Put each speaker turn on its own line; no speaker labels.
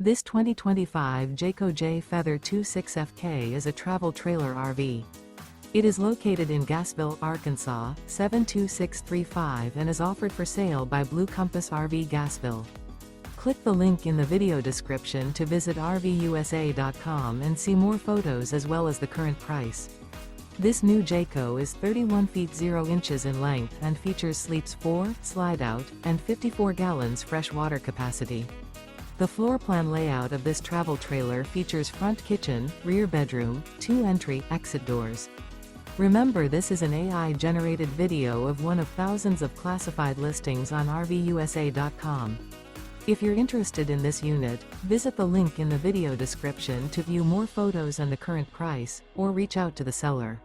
This 2025 Jayco Jay Feather 26FK is a travel trailer RV. It is located in Gassville, Arkansas, 72635 and is offered for sale by Blue Compass RV Gassville. Click the link in the video description to visit RVUSA.com and see more photos as well as the current price. This new Jayco is 31 feet 0 inches in length and features sleeps 4, Slideout, and 54 gallons fresh water capacity. The floor plan layout of this travel trailer features front kitchen, rear bedroom, 2 entry/exit doors. Remember, this is an AI-generated video of one of thousands of classified listings on RVUSA.com. If you're interested in this unit, visit the link in the video description to view more photos and the current price, or reach out to the seller.